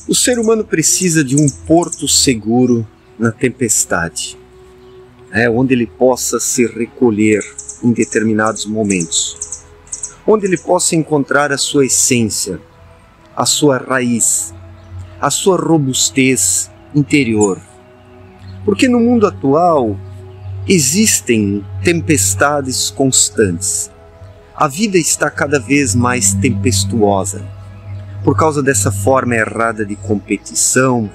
O ser humano precisa de um porto seguro na tempestade, onde ele possa se recolher em determinados momentos, onde ele possa encontrar a sua essência, a sua raiz, a sua robustez interior. Porque no mundo atual existem tempestades constantes. A vida está cada vez mais tempestuosa, por causa dessa forma errada de competição,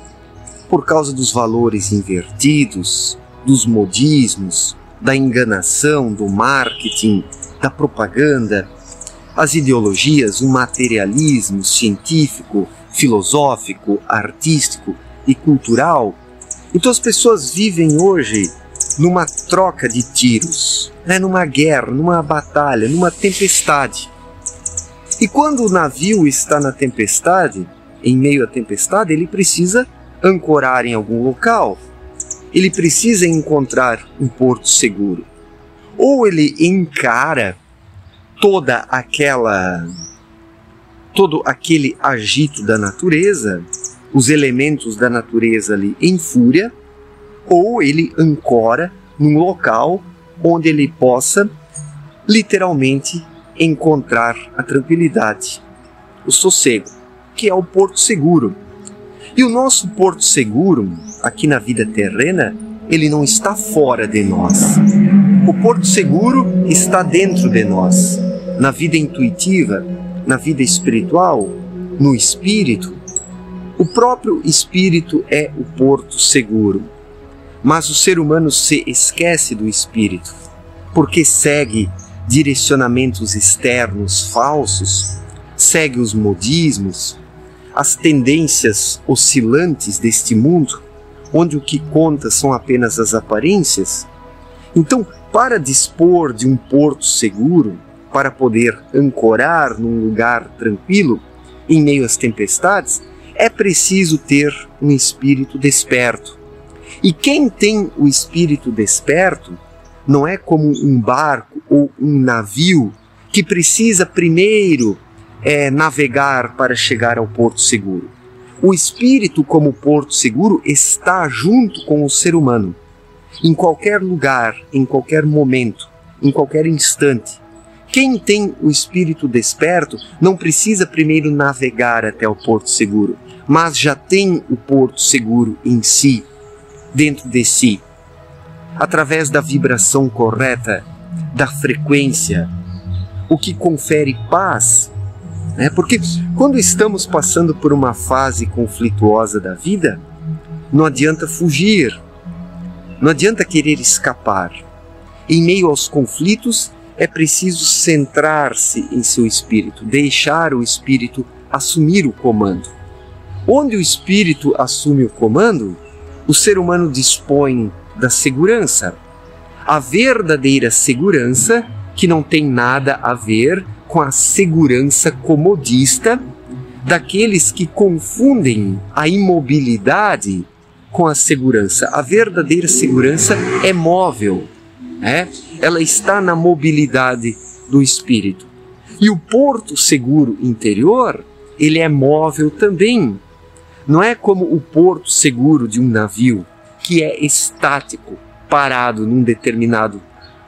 por causa dos valores invertidos, dos modismos, da enganação, do marketing, da propaganda, as ideologias, o materialismo científico, filosófico, artístico e cultural. Então as pessoas vivem hoje numa troca de tiros, numa guerra, numa batalha, numa tempestade. E quando o navio está na tempestade, em meio à tempestade, ele precisa ancorar em algum local. Ele precisa encontrar um porto seguro. Ou ele encara todo aquele agito da natureza, os elementos da natureza ali em fúria, ou ele ancora num local onde ele possa literalmente encontrar a tranquilidade, o sossego, que é o porto seguro. E o nosso porto seguro, aqui na vida terrena, ele não está fora de nós. O porto seguro está dentro de nós, na vida intuitiva, na vida espiritual, no espírito. O próprio espírito é o porto seguro. Mas o ser humano se esquece do espírito, porque segue direcionamentos externos falsos, segue os modismos, as tendências oscilantes deste mundo, onde o que conta são apenas as aparências. Então, para dispor de um porto seguro, para poder ancorar num lugar tranquilo, em meio às tempestades, é preciso ter um espírito desperto. E quem tem o espírito desperto não é como um barco ou um navio que precisa primeiro navegar para chegar ao porto seguro. O espírito, como porto seguro, está junto com o ser humano. Em qualquer lugar, em qualquer momento, em qualquer instante. Quem tem o espírito desperto não precisa primeiro navegar até o porto seguro, mas já tem o porto seguro em si, dentro de si, através da vibração correta, da frequência, o que confere paz. Porque quando estamos passando por uma fase conflituosa da vida, não adianta fugir, não adianta querer escapar. Em meio aos conflitos, é preciso centrar-se em seu espírito, deixar o espírito assumir o comando. Onde o espírito assume o comando, o ser humano dispõe da segurança. A verdadeira segurança, que não tem nada a ver com a segurança comodista daqueles que confundem a imobilidade com a segurança. A verdadeira segurança é móvel, ela está na mobilidade do espírito. E o porto seguro interior, ele é móvel também. Não é como o porto seguro de um navio, que é estático, parado num determinado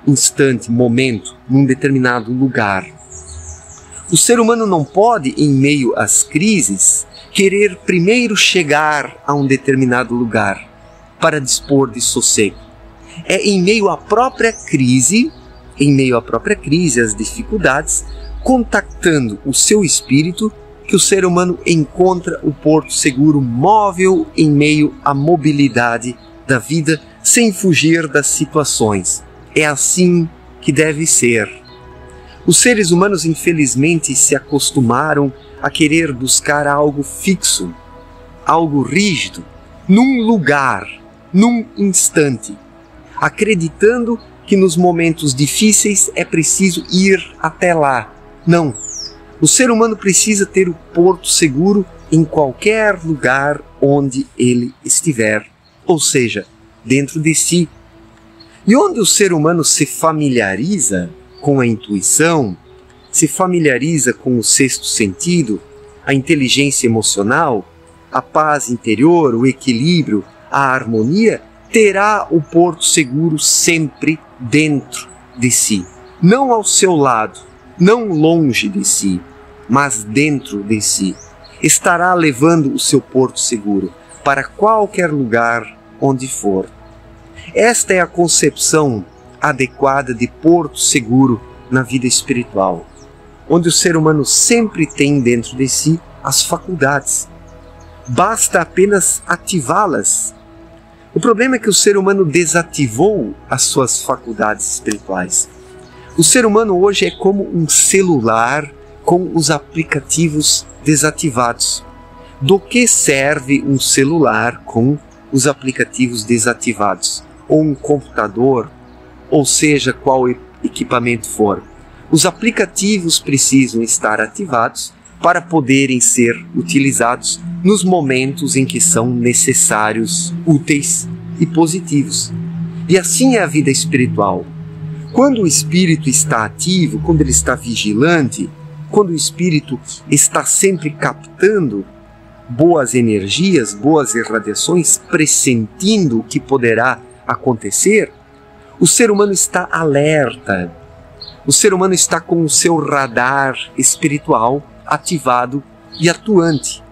instante, momento, num determinado lugar. O ser humano não pode, em meio às crises, querer primeiro chegar a um determinado lugar para dispor de sossego. É em meio à própria crise, às dificuldades, contactando o seu espírito, que o ser humano encontra o porto seguro móvel em meio à mobilidade da vida, sem fugir das situações. É assim que deve ser. Os seres humanos, infelizmente, se acostumaram a querer buscar algo fixo, algo rígido, num lugar, num instante, acreditando que nos momentos difíceis é preciso ir até lá. Não. O ser humano precisa ter o porto seguro em qualquer lugar onde ele estiver, ou seja, dentro de si. E onde o ser humano se familiariza com a intuição, se familiariza com o sexto sentido, a inteligência emocional, a paz interior, o equilíbrio, a harmonia, terá o porto seguro sempre dentro de si. Não ao seu lado, não longe de si, mas dentro de si. Estará levando o seu porto seguro para qualquer lugar onde for. Esta é a concepção adequada de porto seguro na vida espiritual, onde o ser humano sempre tem dentro de si as faculdades. Basta apenas ativá-las. O problema é que o ser humano desativou as suas faculdades espirituais. O ser humano hoje é como um celular com os aplicativos desativados. Do que serve um celular com os aplicativos desativados? Ou um computador, ou seja, qual equipamento for. Os aplicativos precisam estar ativados para poderem ser utilizados nos momentos em que são necessários, úteis e positivos. E assim é a vida espiritual. Quando o espírito está ativo, quando ele está vigilante, quando o espírito está sempre captando boas energias, boas irradiações, pressentindo o que poderá acontecer, o ser humano está alerta. O ser humano está com o seu radar espiritual ativado e atuante.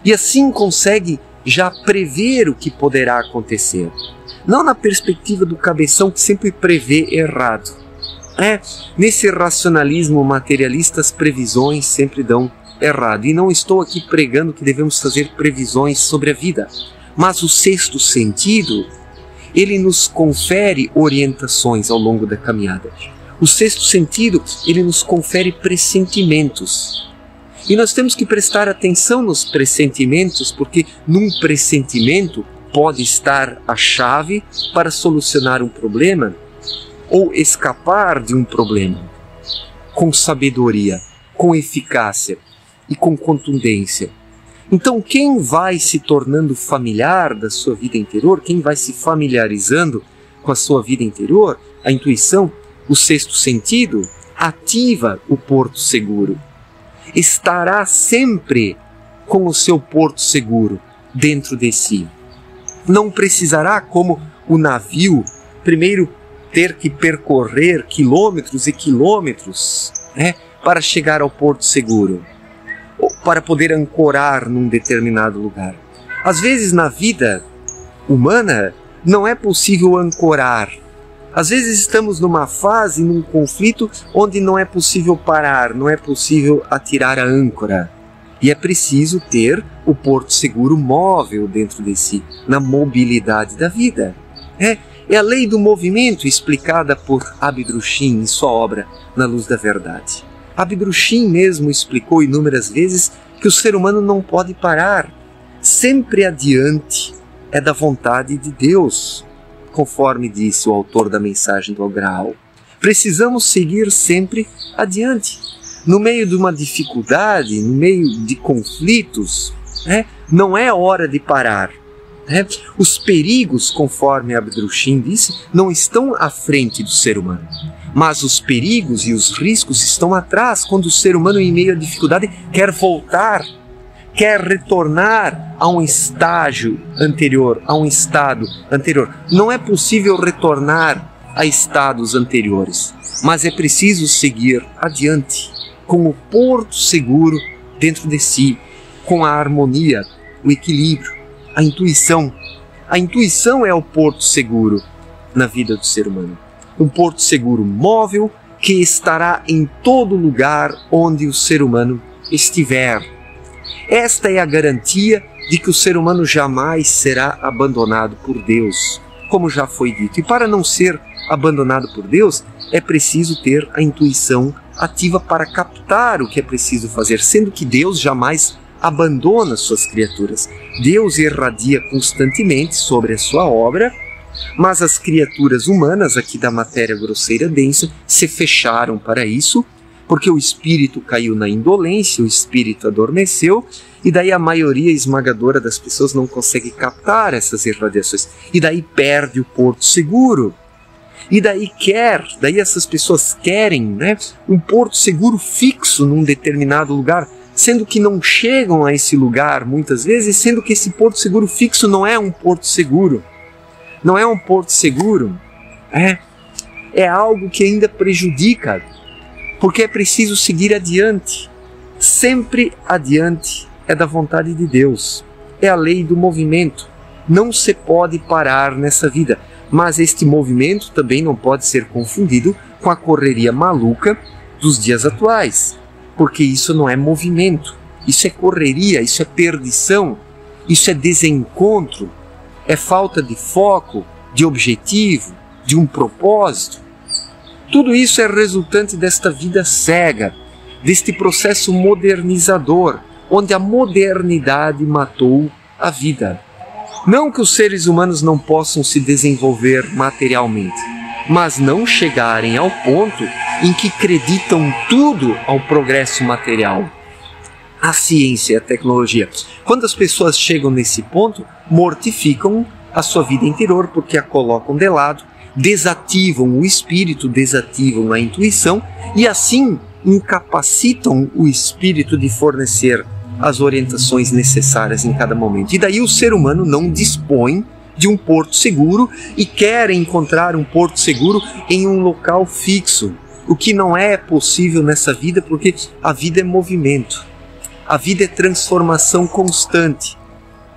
E assim consegue já prever o que poderá acontecer. Não na perspectiva do cabeção que sempre prevê errado. Nesse racionalismo materialista as previsões sempre dão errado. E não estou aqui pregando que devemos fazer previsões sobre a vida. Mas o sexto sentido, ele nos confere orientações ao longo da caminhada. O sexto sentido, ele nos confere pressentimentos. E nós temos que prestar atenção nos pressentimentos, porque num pressentimento pode estar a chave para solucionar um problema ou escapar de um problema. Com sabedoria, com eficácia e com contundência. Então, quem vai se tornando familiar da sua vida interior, quem vai se familiarizando com a sua vida interior, a intuição, o sexto sentido, ativa o porto seguro. Estará sempre com o seu porto seguro dentro de si. Não precisará, como o navio, primeiro ter que percorrer quilômetros e quilômetros para chegar ao porto seguro, ou para poder ancorar num determinado lugar. Às vezes na vida humana não é possível ancorar. Às vezes estamos numa fase, num conflito, onde não é possível parar, não é possível atirar a âncora. E é preciso ter o porto seguro móvel dentro de si, na mobilidade da vida. É a lei do movimento explicada por Abdrushim em sua obra Na Luz da Verdade. Abdrushim mesmo explicou inúmeras vezes que o ser humano não pode parar. Sempre adiante é da vontade de Deus, conforme disse o autor da mensagem do Graal. Precisamos seguir sempre adiante. No meio de uma dificuldade, no meio de conflitos, não é hora de parar. Os perigos, conforme Abdrushim disse, não estão à frente do ser humano. Mas os perigos e os riscos estão atrás, quando o ser humano, em meio à dificuldade, quer voltar, quer retornar a um estágio anterior, a um estado anterior. Não é possível retornar a estados anteriores, mas é preciso seguir adiante, com o porto seguro dentro de si, com a harmonia, o equilíbrio, a intuição. A intuição é o porto seguro na vida do ser humano. Um porto seguro móvel que estará em todo lugar onde o ser humano estiver. Esta é a garantia de que o ser humano jamais será abandonado por Deus, como já foi dito. E para não ser abandonado por Deus, é preciso ter a intuição ativa para captar o que é preciso fazer, sendo que Deus jamais abandona suas criaturas. Deus irradia constantemente sobre a sua obra, mas as criaturas humanas aqui da matéria grosseira densa se fecharam para isso, porque o espírito caiu na indolência, o espírito adormeceu, e daí a maioria esmagadora das pessoas não consegue captar essas irradiações, e daí perde o porto seguro. E daí essas pessoas querem um porto seguro fixo num determinado lugar, sendo que não chegam a esse lugar muitas vezes, sendo que esse porto seguro fixo não é um porto seguro. Não é um porto seguro, é algo que ainda prejudica, porque é preciso seguir adiante. Sempre adiante é da vontade de Deus, é a lei do movimento. Não se pode parar nessa vida, mas este movimento também não pode ser confundido com a correria maluca dos dias atuais, porque isso não é movimento, isso é correria, isso é perdição, isso é desencontro, é falta de foco, de objetivo, de um propósito. Tudo isso é resultante desta vida cega, deste processo modernizador, onde a modernidade matou a vida. Não que os seres humanos não possam se desenvolver materialmente, mas não chegarem ao ponto em que acreditam tudo ao progresso material. A ciência e a tecnologia. Quando as pessoas chegam nesse ponto, mortificam a sua vida interior porque a colocam de lado, desativam o espírito, desativam a intuição e assim incapacitam o espírito de fornecer as orientações necessárias em cada momento. E daí o ser humano não dispõe de um porto seguro e quer encontrar um porto seguro em um local fixo, o que não é possível nessa vida, porque a vida é movimento, a vida é transformação constante,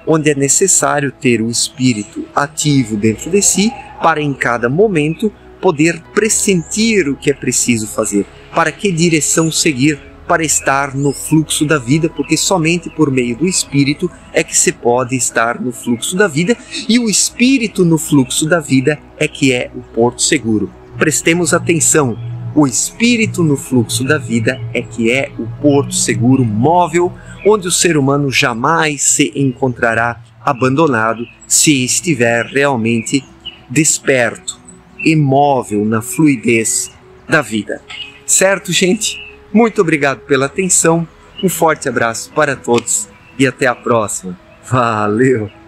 onde é necessário ter o espírito ativo dentro de si para em cada momento poder pressentir o que é preciso fazer, para que direção seguir, para estar no fluxo da vida, porque somente por meio do espírito é que se pode estar no fluxo da vida, e o espírito no fluxo da vida é que é o porto seguro. Prestemos atenção, o espírito no fluxo da vida é que é o porto seguro móvel, onde o ser humano jamais se encontrará abandonado se estiver realmente desperto, imóvel na fluidez da vida. Certo, gente? Muito obrigado pela atenção, um forte abraço para todos e até a próxima. Valeu!